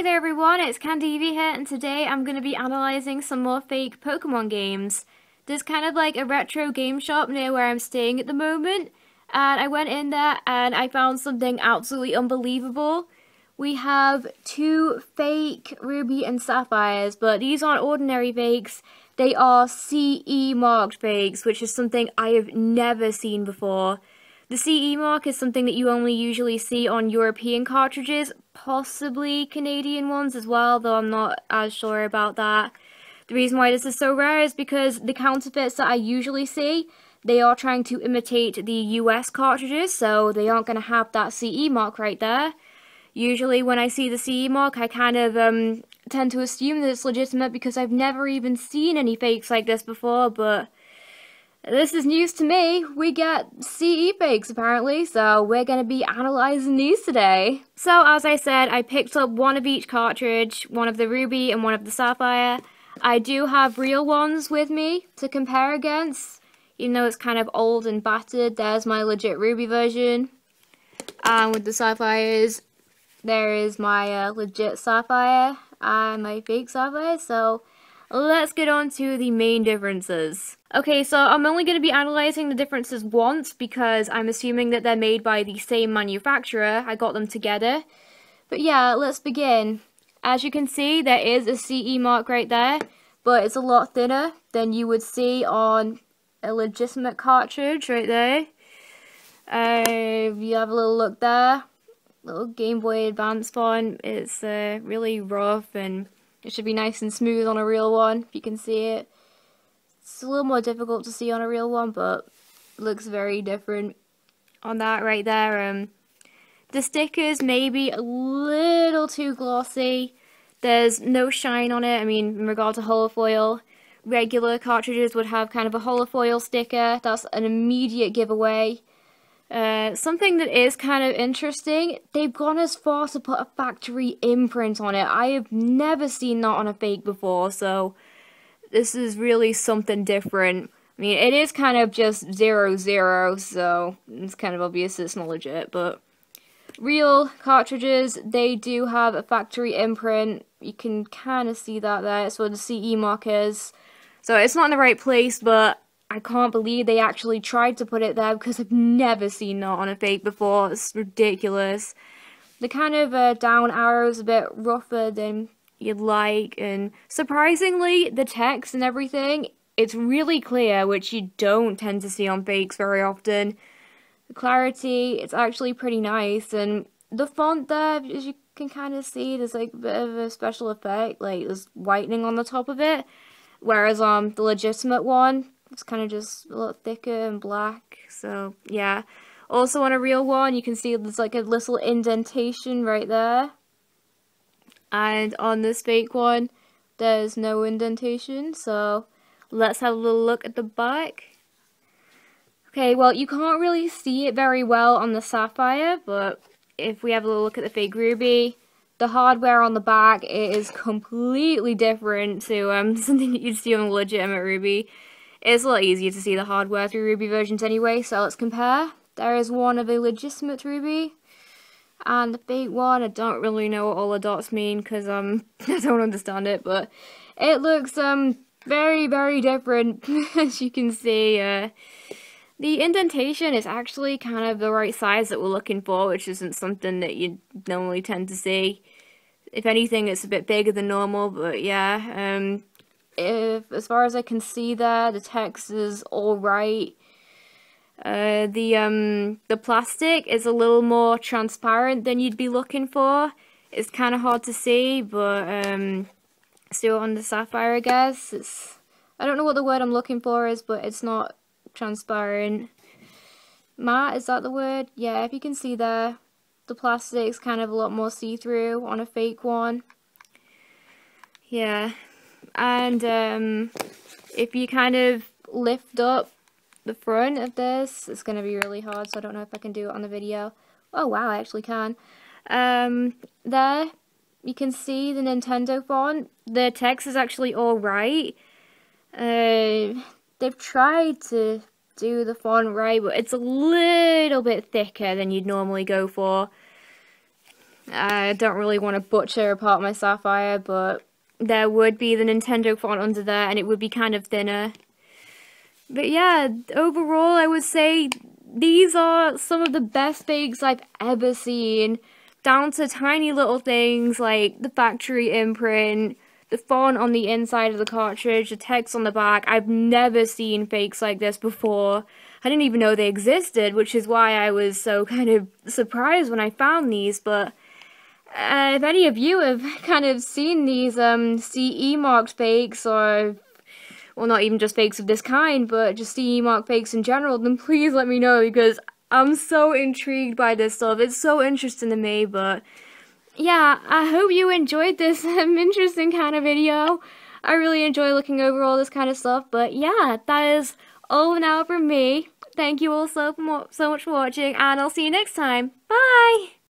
there everyone, it's CandyEvie here, and today I'm going to be analysing some more fake Pokemon games. There's kind of like a retro game shop near where I'm staying at the moment, and I went in there and I found something absolutely unbelievable. We have two fake Ruby and Sapphires, but these aren't ordinary fakes, they are CE marked fakes, which is something I have never seen before. The CE mark is something that you only usually see on European cartridges, possibly Canadian ones as well, though I'm not as sure about that. The reason why this is so rare is because the counterfeits that I usually see, they are trying to imitate the US cartridges, so they aren't going to have that CE mark right there. Usually when I see the CE mark, I kind of tend to assume that it's legitimate because I've never even seen any fakes like this before, but this is news to me. We get CE fakes apparently, so we're going to be analysing these today. So as I said, I picked up one of each cartridge, one of the Ruby and one of the Sapphire. I do have real ones with me to compare against, even though it's kind of old and battered. There's my legit Ruby version. And with the Sapphires, there is my legit Sapphire and my fake Sapphire, so let's get on to the main differences. Okay, so I'm only going to be analysing the differences once because I'm assuming that they're made by the same manufacturer. I got them together. But yeah, let's begin. As you can see, there is a CE mark right there, but it's a lot thinner than you would see on a legitimate cartridge right there. If you have a little look there, little Game Boy Advance font, it's really rough and it should be nice and smooth on a real one, if you can see it. It's a little more difficult to see on a real one, but it looks very different on that right there. The stickers may be a little too glossy. There's no shine on it. I mean, in regard to holofoil, regular cartridges would have kind of a holofoil sticker. That's an immediate giveaway. Something that is kind of interesting, they've gone as far to put a factory imprint on it. I have never seen that on a fake before, so this is really something different. I mean, it is kind of just 00, so it's kind of obvious it's not legit, but real cartridges, they do have a factory imprint. You can kind of see that there. It's where the CE mark is. So it's not in the right place, but I can't believe they actually tried to put it there because I've never seen that on a fake before. It's ridiculous. The kind of down arrow is a bit rougher than you'd like, and surprisingly, the text and everything, it's really clear, which you don't tend to see on fakes very often. The clarity, it's actually pretty nice, and the font there, as you can kind of see, there's like a bit of a special effect, like there's whitening on the top of it, whereas the legitimate one, it's kind of just a lot thicker and black, so yeah. Also on a real one, you can see there's like a little indentation right there. And on this fake one, there's no indentation, so let's have a little look at the back. Okay, well, you can't really see it very well on the Sapphire, but if we have a little look at the fake Ruby, the hardware on the back is completely different to something that you'd see on a legitimate Ruby. It's a lot easier to see the hardware through Ruby versions anyway, so let's compare. There is one of a legitimate Ruby, and the fake one, I don't really know what all the dots mean because I don't understand it, but it looks very, very different. As you can see, the indentation is actually kind of the right size that we're looking for, which isn't something that you normally tend to see. If anything, it's a bit bigger than normal, but yeah. As far as I can see there, the text is alright. The plastic is a little more transparent than you'd be looking for. It's kind of hard to see, but still on the Sapphire, I guess. I don't know what the word I'm looking for is, but it's not transparent. Matte, is that the word? Yeah, if you can see there, the plastic's kind of a lot more see-through on a fake one. Yeah, and if you kind of lift up the front of this, it's going to be really hard, so I don't know if I can do it on the video. Oh wow, I actually can. There, you can see the Nintendo font. The text is actually alright. They've tried to do the font right, but it's a little bit thicker than you'd normally go for. I don't really want to butcher apart my Sapphire, but there would be the Nintendo font under there, and it would be kind of thinner. But yeah, overall, I would say these are some of the best fakes I've ever seen. Down to tiny little things like the factory imprint, the font on the inside of the cartridge, the text on the back. I've never seen fakes like this before. I didn't even know they existed, which is why I was so kind of surprised when I found these. But if any of you have kind of seen these CE marked fakes, or well, not even just fakes of this kind, but just CE marked fakes in general, then please let me know, because I'm so intrigued by this stuff. It's so interesting to me. But yeah, I hope you enjoyed this interesting kind of video. I really enjoy looking over all this kind of stuff. But yeah, that is all now from me. Thank you all so much for watching, and I'll see you next time. Bye!